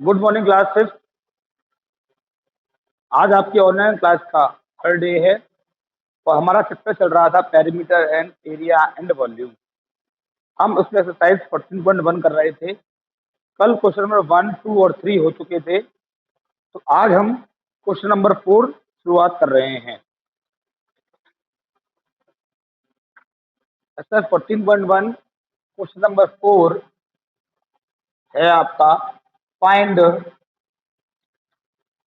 Good morning class fifth. आज आपकी online class का थर्ड डे है और हमारा चैप्टर चल रहा था perimeter and area and volume. हम उसमें एक्सरसाइज 14.1 कर रहे थे। कल क्वेश्चन नंबर 1, 2 और 3 हो चुके थे, तो आज हम क्वेश्चन नंबर 4 शुरुआत कर रहे हैं। एक्सरसाइज 14.1 क्वेश्चन नंबर 4 है आपका, find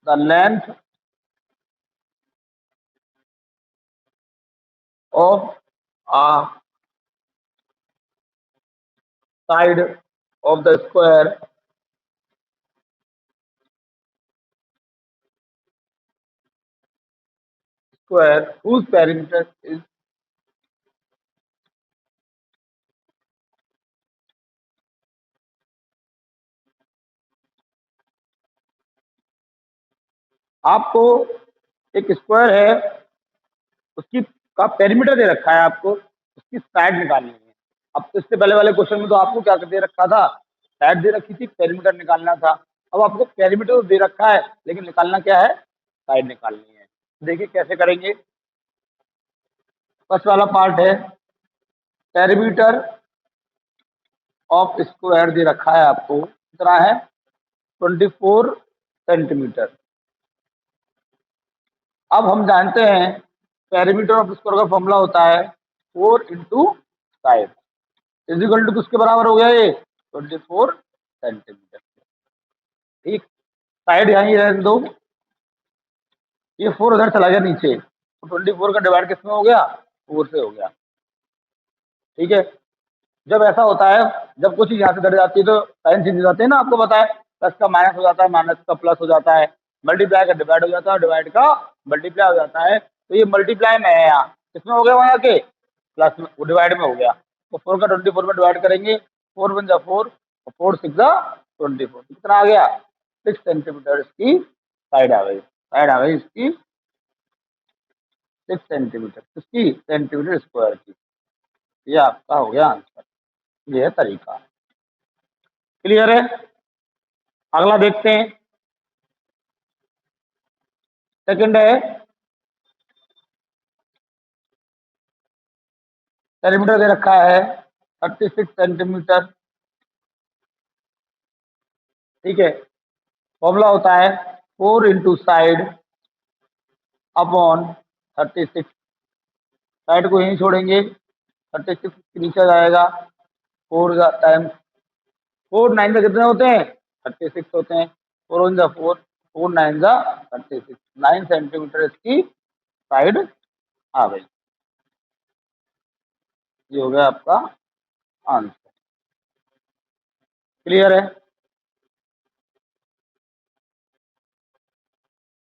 the length of a side of the square whose perimeter is आपको एक स्क्वायर है, उसकी का पेरीमीटर दे रखा है, आपको उसकी साइड निकालनी है। अब तो इससे पहले वाले क्वेश्चन में तो आपको क्या दे रखा था, साइड दे रखी थी, पेरीमीटर निकालना था। अब आपको पेरीमीटर दे रखा है लेकिन निकालना क्या है, साइड निकालनी है। देखिए कैसे करेंगे। फर्स्ट वाला पार्ट है पेरीमीटर ऑफ स्क्वायर दे रखा है आपको, कितना है 24 सेंटीमीटर। अब हम जानते हैं पेरीमीटर ऑफ स्क्वायर का फॉर्मूला होता है 4 into side is equal to किसके बराबर हो गया, ये 24 सेंटीमीटर। ठीक, साइड यहीं रहने दो, ये 4 उधर चला गया नीचे, तो 24 का डिवाइड किसमें हो गया, 4 से हो गया। ठीक है, जब ऐसा होता है, जब कुछ यहाँ से घट जाती है तो साइन चेंज हो जाते हैं ना, आपको पता है, प्लस का माइनस हो जाता है, माइनस का प्लस हो जाता है, मल्टीप्लाई का डिवाइड हो जाता है, डिवाइड का मल्टीप्लाई हो जाता है। तो ये मल्टीप्लाई में है, यहाँ किसमें हो गया, वहाँ के प्लस में, वो डिवाइड में हो गया। तो 4 का 24 में डिवाइड करेंगे, 4 वन जा 4 और 4 6 जा 24, कितना आ गया 6 सेंटीमीटर इसकी साइड आ गई। साइड आ गई इसकी 6 सेंटीमीटर, किसकी, सेंटीमीटर स्क्वायर की। ये आपका हो गया आंसर, ये है तरीका। क्लियर है, अगला देखते हैं। सेकंड है पेरीमीटर दे रखा है 36 सेंटीमीटर। ठीक है, फॉर्मूला होता है 4 इंटू साइड अपॉन 36। साइड को यहीं छोड़ेंगे, 36 के नीचे जाएगा, 4 टाइम्स 4 9 से कितने होते हैं, 36 होते हैं। 4 वन जा 4, 4 9 जा 36, 9 सेंटीमीटर इसकी साइड आ गई। ये हो गया आपका आंसर। क्लियर है,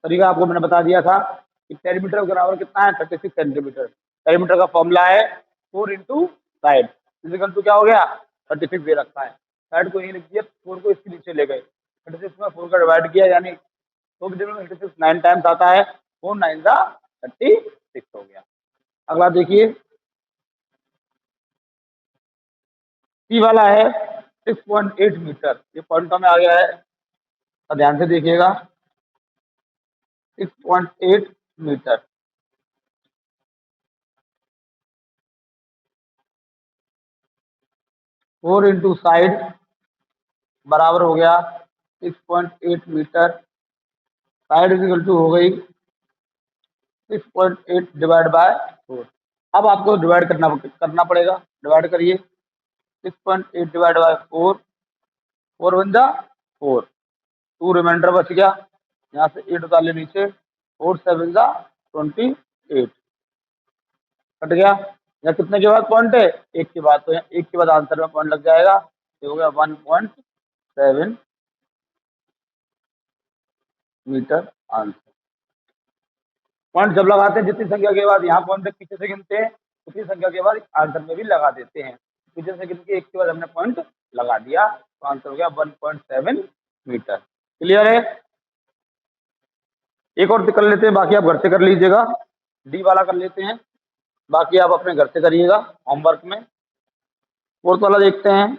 तरीका आपको मैंने बता दिया था कि पेरीमीटर का बराबर कितना है 36 सेंटीमीटर। पेरीमीटर का फॉर्मूला है 4 इंटू साइड इजिकल टू क्या हो गया 36 दे रखा है, साइड को यहीं लिख दिया, 4 को इसके नीचे ले गए, 36 में 4 का डिवाइड किया, यानी 4 की जगह 36 9 टाइम्स आता है, 4 9 जा 36 हो गया। अगला देखिए, सी वाला है 6.8 मीटर, ये पॉइंट में आ गया है, तो ध्यान से देखिएगा। 6.8 मीटर, 4 इंटू साइड बराबर हो गया 6.8 मीटर। साइड इजिकल टू हो गई 6.8 डिवाइड बाय 4। अब आपको डिवाइड करना पड़ेगा, डिवाइड करिए 6.8 डिवाइड बाय 4, 4 वन जा 4, 2 रिमाइंडर बच गया, यहाँ से 8 उतार ले नीचे, 4 7 जा 28 कट गया। यहाँ कितने के बाद पॉइंट है, एक के बाद, तो यहाँ एक के बाद आंसर में पॉइंट लग जाएगा, ये हो गया 1.7 मीटर आंसर। पॉइंट जब लगाते हैं जितनी संख्या के बाद यहाँ पॉइंट पीछे से गिनते हैं, उतनी संख्या के बाद आंसर में भी लगा देते हैं। पीछे से गिन के एक के बाद हमने पॉइंट लगा दिया, तो आंसर हो गया 1.7 मीटर। क्लियर है, एक और कर लेते हैं, बाकी आप घर से कर लीजिएगा। डी वाला कर लेते हैं, बाकी आप अपने घर से करिएगा होमवर्क में। फोर्थ वाला देखते हैं।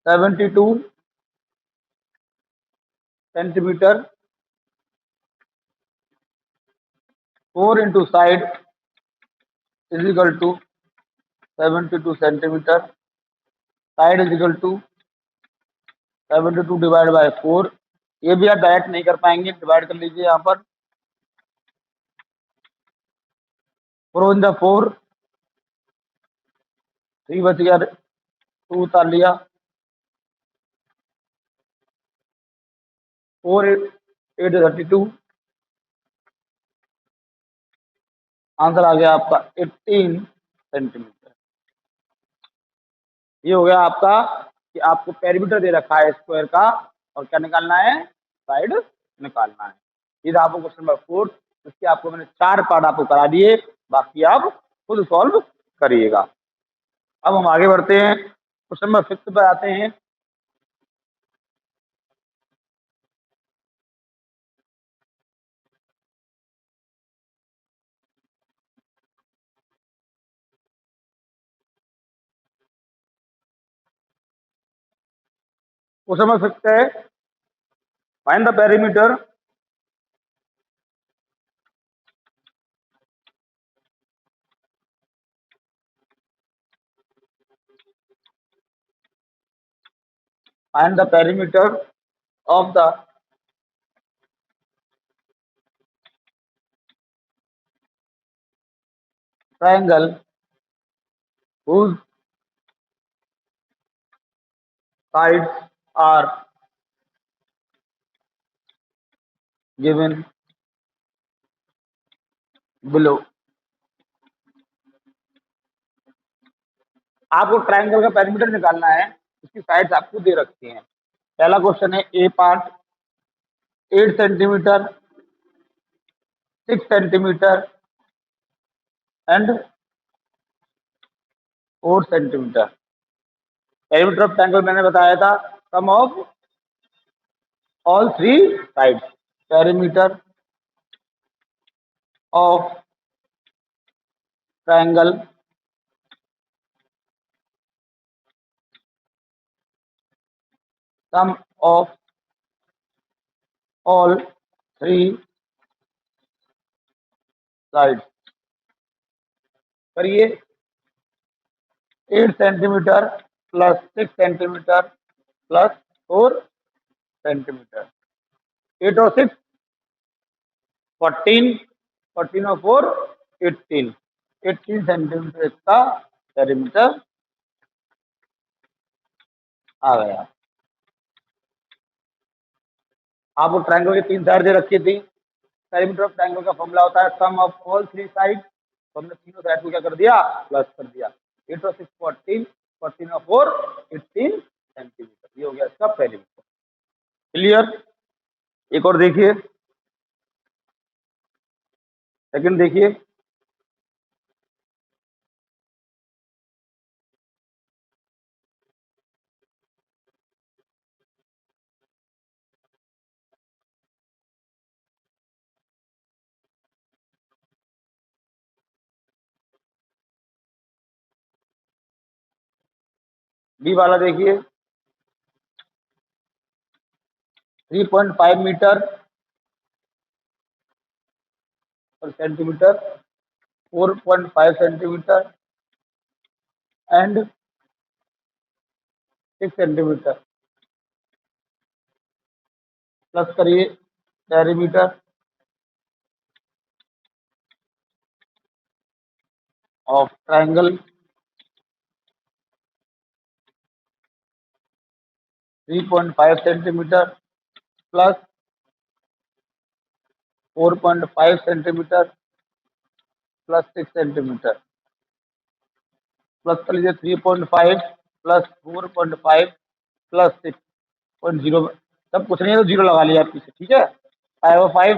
72 centimetre, 4 into side is equal to 72 centimetre, side is equal to 72 divide by 4। ये भी आप डायरेक्ट नहीं कर पाएंगे, डिवाइड कर लीजिए यहाँ पर। 4 इन द 4, 3 बच गया, 2 उतार लिया, 4 8 32, आंसर आ गया आपका 18 सेंटीमीटर। ये हो गया आपका कि आपको पेरीमीटर दे रखा है स्क्वायर का और क्या निकालना है, साइड निकालना है। ये था आपको क्वेश्चन नंबर 4। इसके आपको मैंने 4 पार्ट आपको करा दिए, बाकी आप खुद सॉल्व करिएगा। अब हम आगे बढ़ते हैं, क्वेश्चन नंबर 5 पर आते हैं। क्वेश्चन नंबर 6 है, find the perimeter find the perimeter of the triangle whose sides are given below। आपको ट्रायंगल का पेरीमीटर निकालना है, इसकी साइड्स आपको दे रखी हैं। पहला क्वेश्चन है, A part 8 centimetre, 6 centimetre and 4 centimetre. Perimeter of triangle मैंने बताया था, sum of all 3 sides. Perimeter of triangle sum of all 3 sides। करिए, 8 centimetre plus 6 centimetre plus 4 centimetre, 8 और 6 14, 14 और 4 18, 18 सेंटीमीटर इसका पेरीमीटर आ गया। आपको ट्रायंगल की 3 साइड दे रखी थी। पेरीमीटर ऑफ ट्रायंगल का फॉर्मूला होता है सम ऑफ ऑल 3 साइड। तो हमने तीनों साइड को क्या कर दिया, प्लस कर दिया। 8 और 6 14, 14 और 4 18 सेंटीमीटर। ये हो गया इसका पेरीमीटर। क्लियर। एक और देखिए, सेकंड देखिए, बी वाला देखिए, 3.5 मीटर पर centimetre, 4.5 centimetre and 6 centimetre. Plus करिए perimeter of triangle 3.5 centimetre plus 4.5 centimetre plus 6 centimetre. Plus कर लीजिए 3.5 प्लस 4.5 प्लस 6.0, सब कुछ नहीं है तो 0 लगा लिया आप पीछे, ठीक है। 5 और 5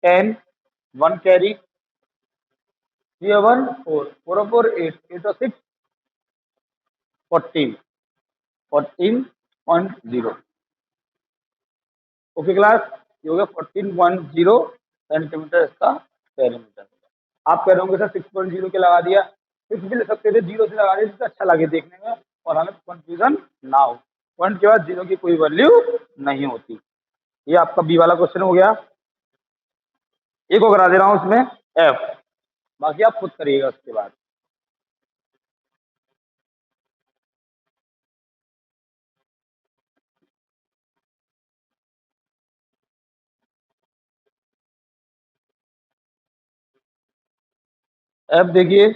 10, 1 कैरी, 3 और 1 4, 4 और 4 8, 8 और 6 14, 14.0। ओके क्लास, ये हो गया 14.0 सेंटीमीटर इसका पेरीमीटर। आप कह रहे होंगे सर 6.0 के लगा दिया, 6 भी ले सकते थे, 0 से लगा दिया जिससे अच्छा लगे देखने में और हमें कंफ्यूजन ना हो। पॉइंट के बाद जीरो की कोई वैल्यू नहीं होती। ये आपका बी वाला क्वेश्चन हो गया। एक को करा दे रहा हूं उसमें एफ, बाकी आप खुद करिएगा उसके बाद। एफ देखिए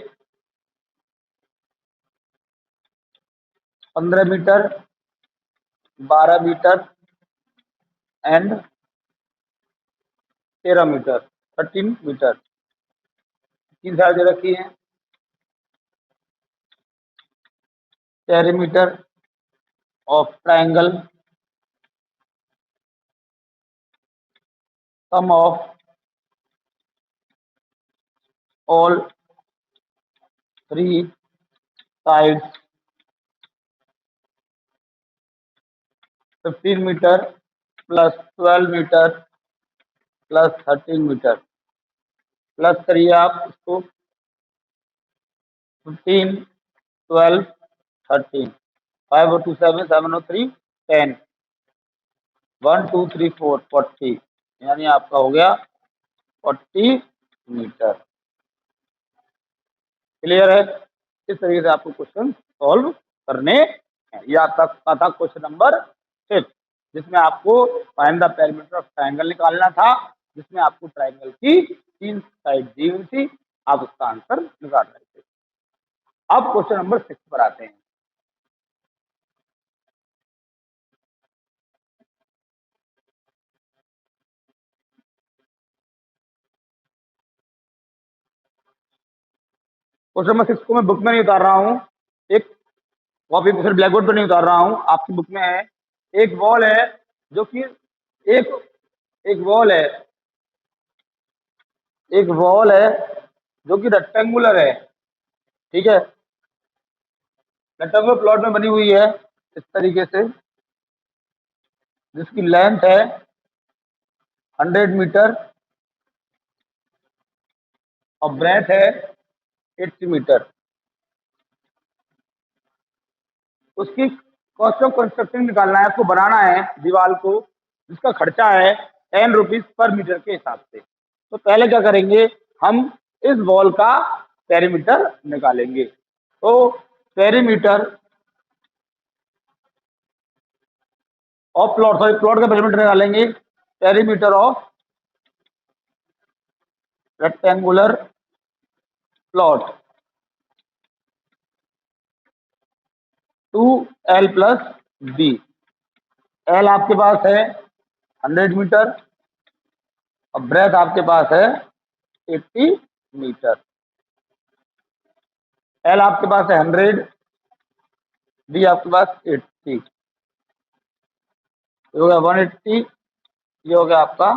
15 metre, 12 metre and 13 metre, 13 metre, तीन साइड दे रखी है। Perimeter of triangle, sum of all three sides 15 metre plus 12 metre plus 13 metre, plus करिए आप इसको 15 12 13, 5 और 2 7, 7 और 3 10, 1 2 3 4 40, यानी आपका हो गया 40 मीटर। क्लियर है? इस तरीके से आपको क्वेश्चन सॉल्व करने हैं। ये आपका था क्वेश्चन नंबर 6, जिसमें आपको find the perimeter of triangle निकालना था, जिसमें आपको ट्रायंगल की तीन साइड दी हुई थी, आप उसका आंसर निकाल रहे थे। अब क्वेश्चन नंबर 6 पर आते हैं। क्वेश्चन नंबर 6 को मैं बुक में नहीं उतार रहा हूँ, एक कॉपी पे, फिर ब्लैक बोर्ड पर नहीं उतार रहा हूँ, आपकी बुक में है। एक वॉल है जो कि एक एक वॉल है, एक वॉल है जो कि रेक्टेंगुलर है, ठीक है, रेक्टेंगुलर प्लॉट में बनी हुई है इस तरीके से, जिसकी लेंथ है 100 मीटर और ब्रेथ है 80 मीटर। उसकी कॉस्ट ऑफ कंस्ट्रक्शन निकालना है, उसको बनाना है दीवार को, जिसका खर्चा है 10 रुपीज पर मीटर के हिसाब से। तो पहले क्या करेंगे, हम इस वॉल का पेरीमीटर निकालेंगे। तो perimeter of plot, sorry plot का पेरीमीटर निकालेंगे, perimeter of rectangular plot 2L plus B. L आपके पास है 100 मीटर और ब्रेथ आपके पास है 80 मीटर। एल आपके पास है 100, बी आपके पास 80, ये हो गया 180, ये हो गया आपका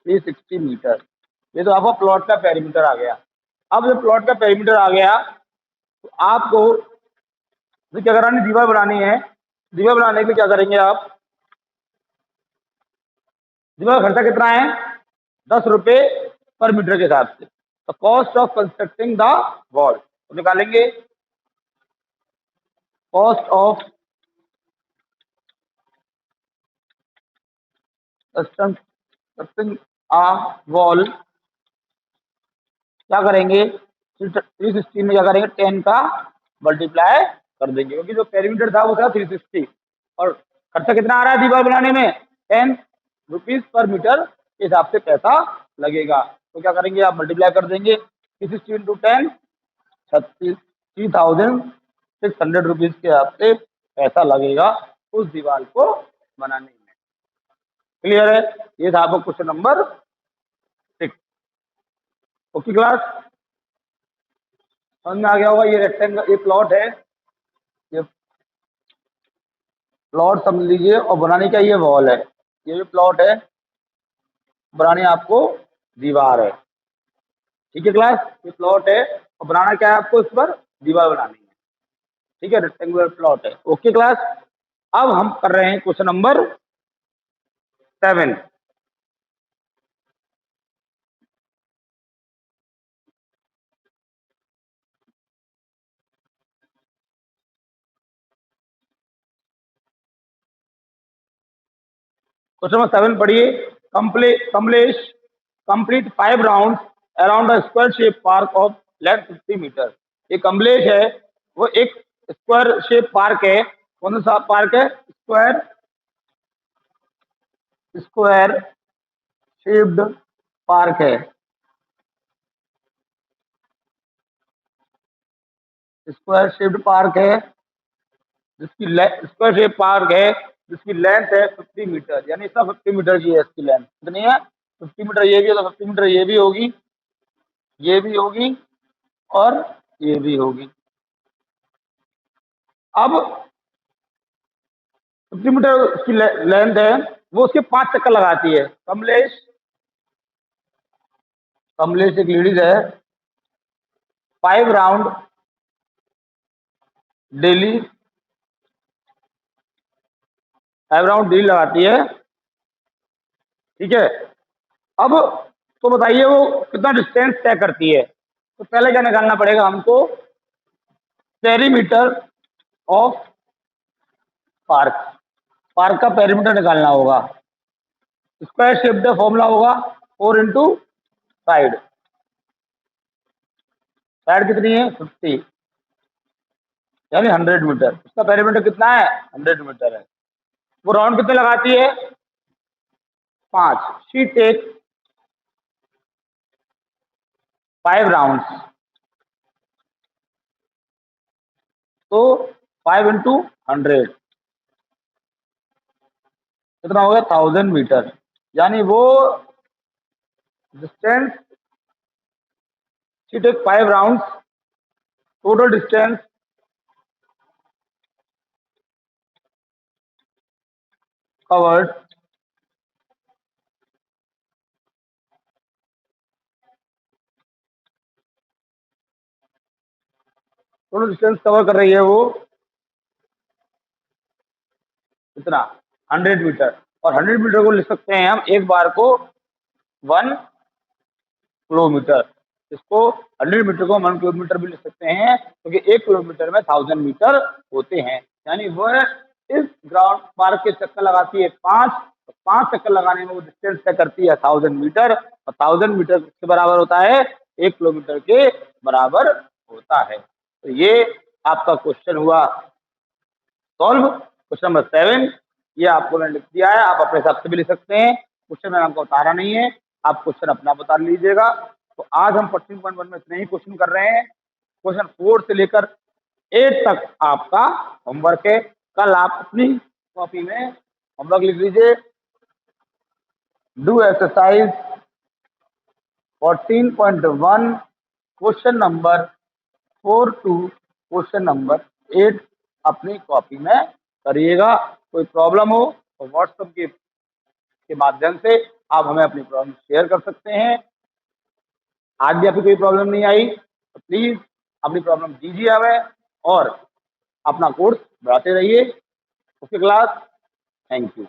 360 मीटर। ये तो आपका प्लॉट का पेरीमीटर आ गया। अब जब प्लॉट का पेरीमीटर आ गया तो आपको क्या करानी, दीवार बनानी है। दीवार बनाने के लिए क्या करेंगे आप, दीवार का खर्चा कितना है, 10 रुपए पर मीटर के हिसाब से। तो cost of constructing the wall तो निकालेंगे, cost of constructing a wall, क्या करेंगे 360 में क्या करेंगे 10 का मल्टीप्लाई कर देंगे, क्योंकि जो पेरीमीटर था वो था 360 और खर्चा कितना आ रहा है दीवार बनाने में, 10 रुपीज पर मीटर के हिसाब से पैसा लगेगा। तो क्या करेंगे आप मल्टीप्लाई कर देंगे, 360 इंटू 10, 36,600 रुपीज के हिसाब से पैसा लगेगा उस दीवार को बनाने में। क्लियर है? ये था आपका क्वेश्चन नंबर 6। ओके क्लास, समझ में आ गया होगा। ये रेक्टेंगल, ये प्लॉट है, ये प्लॉट समझ लीजिए, और बनाने का ये वॉल है। ये जो प्लॉट है, बनानी आपको दीवार है। ठीक है क्लास, ये प्लॉट है और बनाना क्या है आपको, इस पर दीवार बनानी है। ठीक है, रेक्टेंगुलर प्लॉट है। ओके क्लास, अब हम कर रहे हैं क्वेश्चन नंबर 7। क्वेश्चन नंबर 7 पढ़िए। Kamlesh complete 5 round around a square shape park of length 50 metre. ये कमलेश है, वो एक स्क्वायर शेप पार्क है। कौन सा पार्क है? स्क्वायर शेप्ड पार्क है। स्क्वायर शेप्ड पार्क है जिसकी स्क्वायर शेप पार्क है जिसकी लेंथ है 50 मीटर, यानी इसका 50 मीटर की है इसकी लेंथ। कितनी है? 50 मीटर ये भी है तो 50 मीटर ये भी होगी, ये भी होगी और ये भी होगी। अब 50 मीटर उसकी लेंथ है, वो उसके 5 चक्कर लगाती है। कमलेश एक लेडीज है, 5 राउंड डेली, 5 राउंड डेली लगाती है, ठीक है। अब तो बताइए वो कितना डिस्टेंस तय करती है। तो पहले क्या निकालना पड़ेगा हमको? पेरीमीटर ऑफ पार्क का पेरीमीटर निकालना होगा। स्क्वायर शेप का फॉर्मूला होगा 4 इंटू साइड कितनी है? 50, यानी 100 मीटर। उसका पेरीमीटर कितना है? 100 मीटर है। वो राउंड कितने लगाती है? 5। शी टेक 5 राउंड्स, तो 5 इंटू 100 कितना हो गया? 1000 मीटर। यानी वो distance, she take 5 rounds, total distance covered total distance cover कर रही है वो कितना? 100 मीटर। और 100 मीटर को लिख सकते हैं हम एक बार को 1 किलोमीटर। इसको 100 मीटर को 1 किलोमीटर भी लिख सकते हैं, क्योंकि 1 किलोमीटर में 1000 मीटर होते हैं। यानी वह इस ग्राउंड पार्क के चक्कर लगाती है 5, तो 5 चक्कर लगाने में वो डिस्टेंस तय करती है 1000 मीटर, और 1000 मीटर के बराबर होता है 1 किलोमीटर के बराबर होता है। तो ये आपका क्वेश्चन हुआ सॉल्व। क्वेश्चन नंबर 7 ये आपको मैंने लिख दिया है, आप अपने हिसाब से भी लिख सकते हैं। क्वेश्चन मैंने आपको उतारा नहीं है, आप क्वेश्चन अपना बता लीजिएगा। तो आज हम 14.1 में इतने ही क्वेश्चन कर रहे हैं। क्वेश्चन 4 से लेकर 8 तक आपका होमवर्क है। कल आप अपनी कॉपी में होमवर्क लिख लीजिए। Do exercise 14.1 question number 4 to question number 8 अपनी कॉपी में करिएगा। कोई प्रॉब्लम हो तो व्हाट्सएप के माध्यम से आप हमें अपनी प्रॉब्लम शेयर कर सकते हैं। आज भी आपकी कोई प्रॉब्लम नहीं आई तो प्लीज़ अपनी प्रॉब्लम दीजिए हमें, और अपना कोर्स बढ़ाते रहिए। Okay class, thank you.